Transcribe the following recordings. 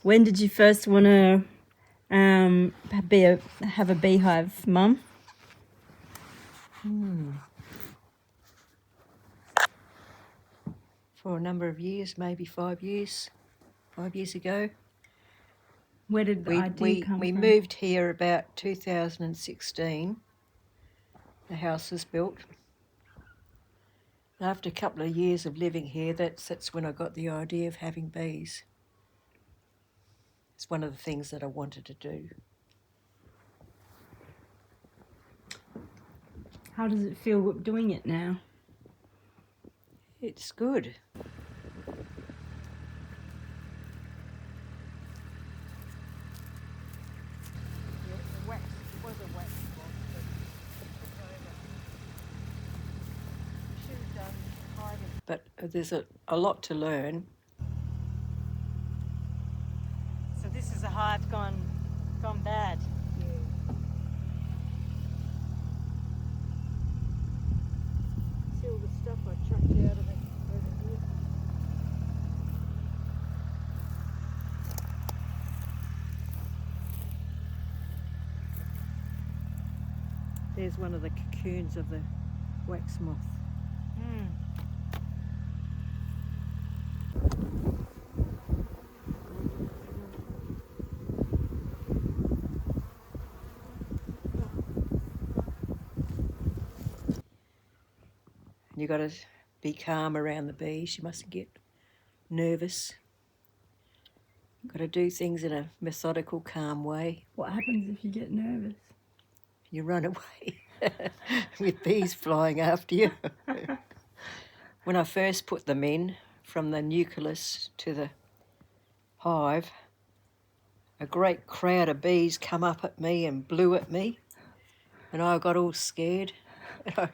When did you first want to have a beehive, Mum? For a number of years, maybe 5 years. 5 years ago. Where did the idea come we from? moved here about 2016. The house was built. After a couple of years of living here, that's when I got the idea of having bees. It's one of the things that I wanted to do. How does it feel doing it now? It's good. But there's a lot to learn. So this is a hive gone bad. Yeah. See all the stuff I chucked out of it over here. There's one of the cocoons of the wax moth. You got to be calm around the bees. You mustn't get nervous. Got to do things in a methodical, calm way. What happens if you get nervous? You run away with bees flying after you. When I first put them in, from the nucleus to the hive, a great crowd of bees come up at me and blew at me, and I got all scared. And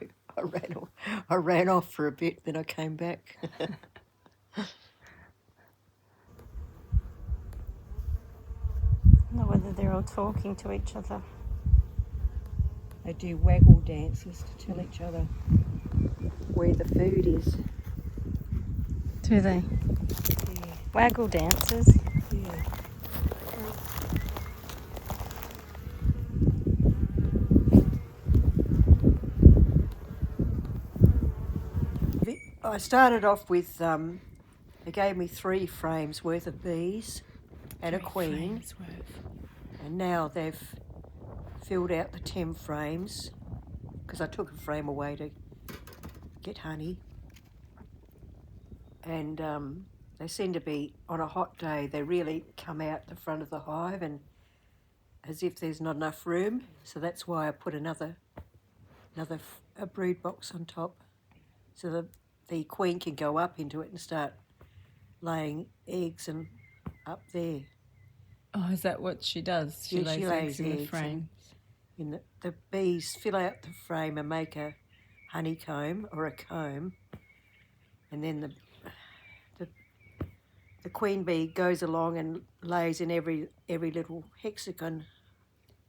I ran off for a bit, then I came back. I don't know whether they're all talking to each other. They do waggle dances to tell each other where the food is. Do they? Yeah. Waggle dances? Yeah. I started off with, they gave me 3 frames worth of bees and a queen. And now they've filled out the 10 frames because I took a frame away to get honey. And they seem to be, on a hot day, they really come out the front of the hive and as if there's not enough room. So that's why I put another brood box on top so the queen can go up into it and start laying eggs and up there. Oh, is that what she does? She lays eggs in the frame. The bees fill out the frame and make a honeycomb or a comb, and then the queen bee goes along and lays in every little hexagon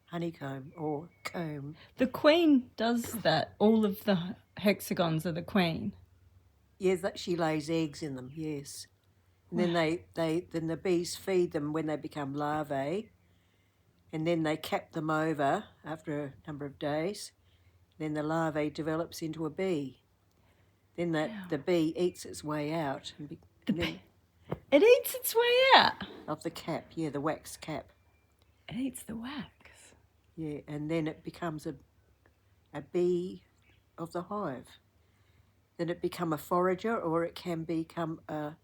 honeycomb or comb. The queen does that. All of the hexagons are the queen. Yes, that she lays eggs in them. Yes, and then then the bees feed them when they become larvae, and then they cap them over after a number of days. Then the larvae develops into a bee. Then the bee eats its way out. It eats its way out? Of the cap, yeah, the wax cap. It eats the wax? Yeah, and then it becomes a bee of the hive. Then it become a forager, or it can become a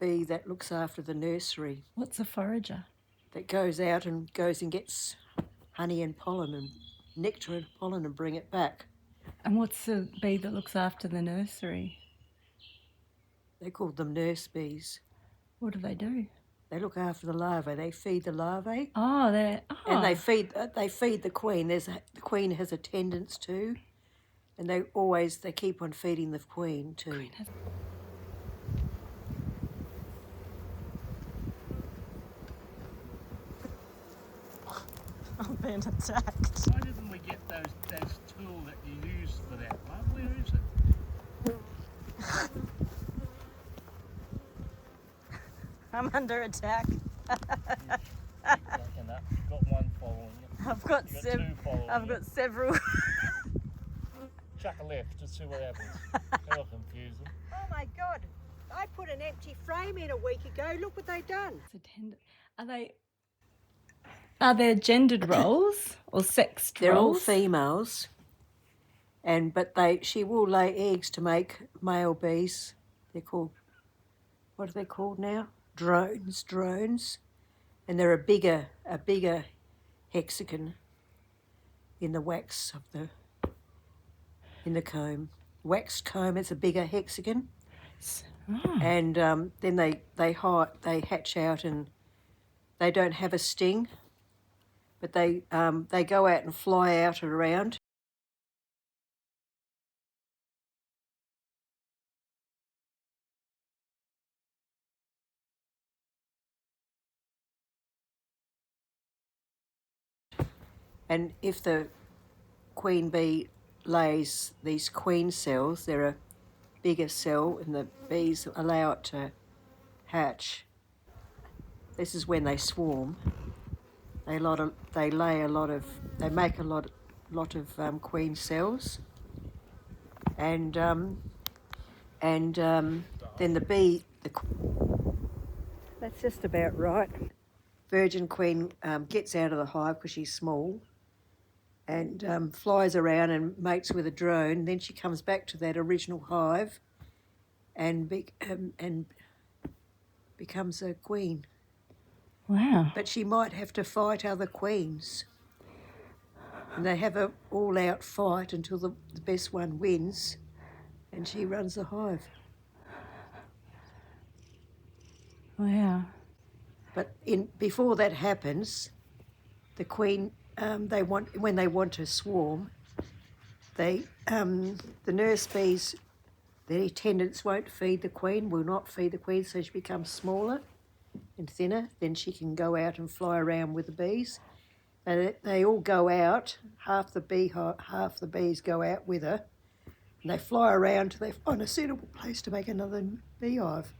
bee that looks after the nursery. What's a forager? That goes out and gets honey and pollen and nectar and pollen and bring it back. And what's the bee that looks after the nursery? They call them nurse bees. What do they do? They look after the larvae. They feed the larvae. And they feed the queen. The queen has attendants too, and they keep on feeding the queen too. I'm being attacked. Why didn't we get those tool that you used for that one? Where is it? I'm under attack. You've got one following you. I've got You've got two following I've you. got several. Chuck a left to see what happens. That'll confuse them. Oh my God! I put an empty frame in a week ago. Look what they done. Are there gendered roles or sexed They're all roles? females, but she will lay eggs to make male bees. They're called, what are they called now? Drones, and they're a bigger hexagon in the wax of in the comb. Waxed comb is a bigger hexagon, and then they hatch out, and they don't have a sting, but they go out and fly out and around. And if the queen bee lays these queen cells, they're a bigger cell, and the bees allow it to hatch. This is when they swarm. They make a lot of queen cells, and then the bee. That's just about right. Virgin queen gets out of the hive because she's small, and flies around and mates with a drone. Then she comes back to that original hive, and becomes a queen. Wow. But she might have to fight other queens, and they have a all-out fight until the best one wins, and she runs the hive. Wow. But before that happens, the queen, when they want to swarm, the nurse bees, the attendants won't feed the queen, will not feed the queen, so she becomes smaller and thinner. Then she can go out and fly around with the bees. And they all go out. Half the bees go out with her, and they fly around till they find a suitable place to make another beehive.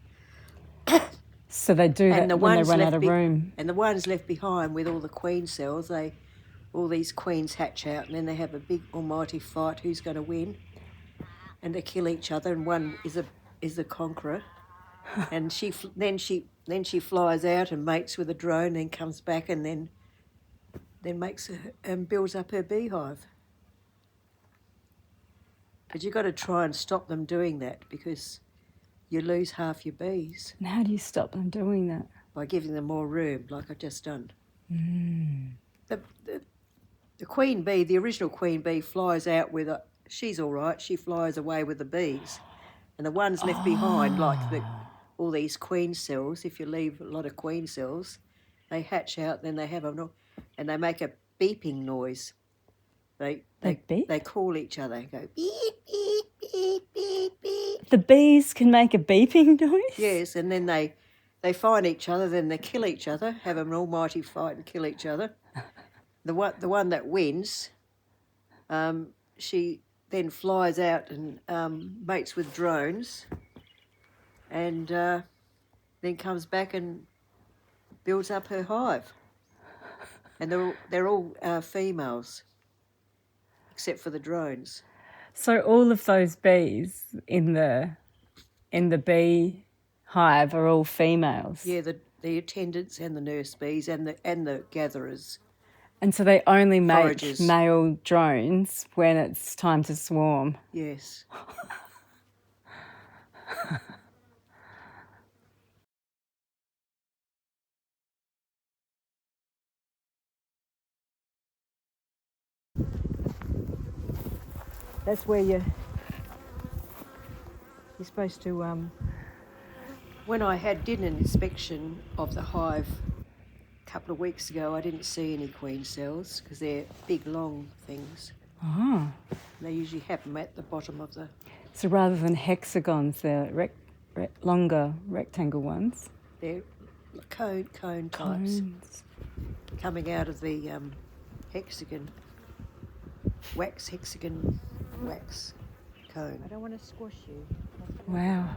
So they do that when they run out of room. And the ones left behind with all the queen cells, all these queens hatch out, and then they have a big almighty fight who's going to win, and they kill each other, and one is the conqueror, and then she flies out and mates with a drone, then comes back, and then builds up her beehive. But you've got to try and stop them doing that, because you lose half your bees. And how do you stop them doing that? By giving them more room, like I've just done. Mm. The queen bee, the original queen bee, flies out with a... She's all right. She flies away with the bees. And the ones left behind, like all these queen cells, if you leave a lot of queen cells, they hatch out, then they have and they make a beeping noise. They call each other, go beep, beep, beep, beep, beep. The bees can make a beeping noise? Yes, and then they find each other, then they kill each other, have an almighty fight and kill each other. The one that wins, she then flies out and mates with drones, and then comes back and builds up her hive. And they're all females, except for the drones. So all of those bees in the bee hive are all females? Yeah, the attendants and the nurse bees and the gatherers. And so they only make Foragers. male drones when it's time to swarm? Yes. That's where you're supposed to... When I did an inspection of the hive a couple of weeks ago, I didn't see any queen cells because they're big, long things. Oh. They usually happen at the bottom of the... So rather than hexagons, they're longer rectangle ones? They're cone types Cones. coming out of the hexagon wax cone. I don't want to squash you. Wow.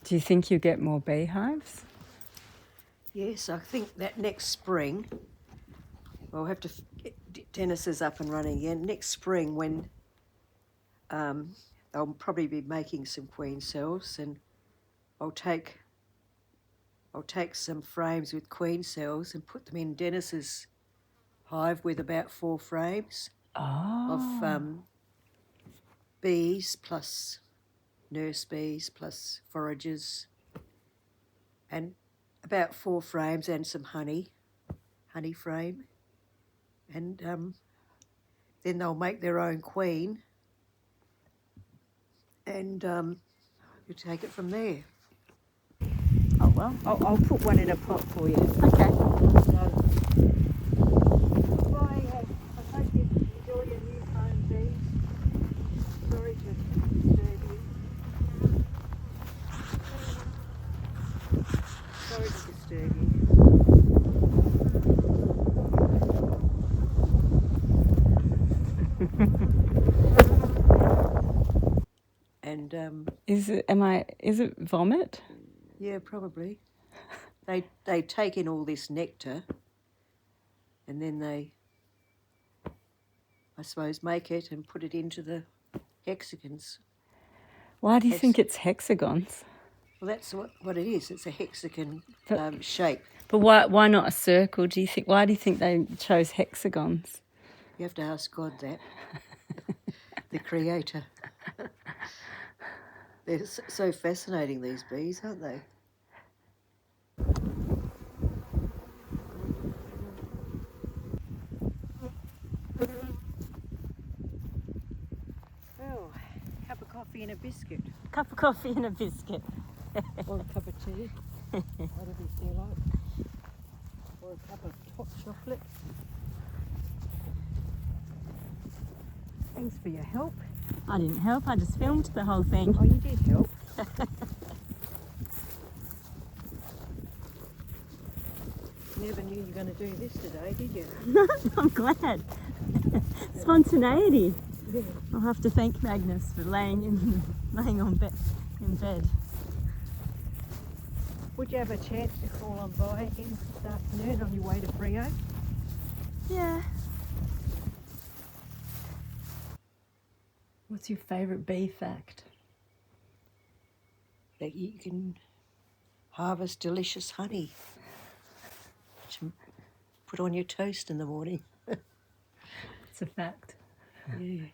Do you think you'll get more beehives? Yes, I think that next spring, we'll have to get Dennis's up and running again. Next spring, when they'll probably be making some queen cells, and I'll take some frames with queen cells and put them in Dennis's hive with about 4 frames of bees plus nurse bees plus foragers, and about 4 frames and some honey frame, and then they'll make their own queen, and you take it from there. Oh, well. I'll put one in a pot for you. Okay. Bye. I hope you enjoy your new home, bees. Sorry to disturb you. Sorry to disturb you. And Is it vomit? yeah, probably. They take in all this nectar, and then they, I suppose, make it and put it into the hexagons. Why do you think it's hexagons? Well, that's what it is. It's a hexagon shape. But why not a circle? Why do you think they chose hexagons? You have to ask God that, the creator. They're so fascinating, these bees, aren't they? Oh, cup of coffee and a biscuit. Cup of coffee and a biscuit. Or a cup of tea, whatever you feel like. Or a cup of hot chocolate. Thanks for your help. I didn't help, I just filmed the whole thing. Oh, you did help. Never knew you were going to do this today, did you? I'm glad. Spontaneity. Yeah. I'll have to thank Magnus for laying in bed. Would you have a chance to call on by again this afternoon on your way to Frio? Yeah. What's your favourite bee fact? That you can harvest delicious honey to put on your toast in the morning. It's a fact. Yeah.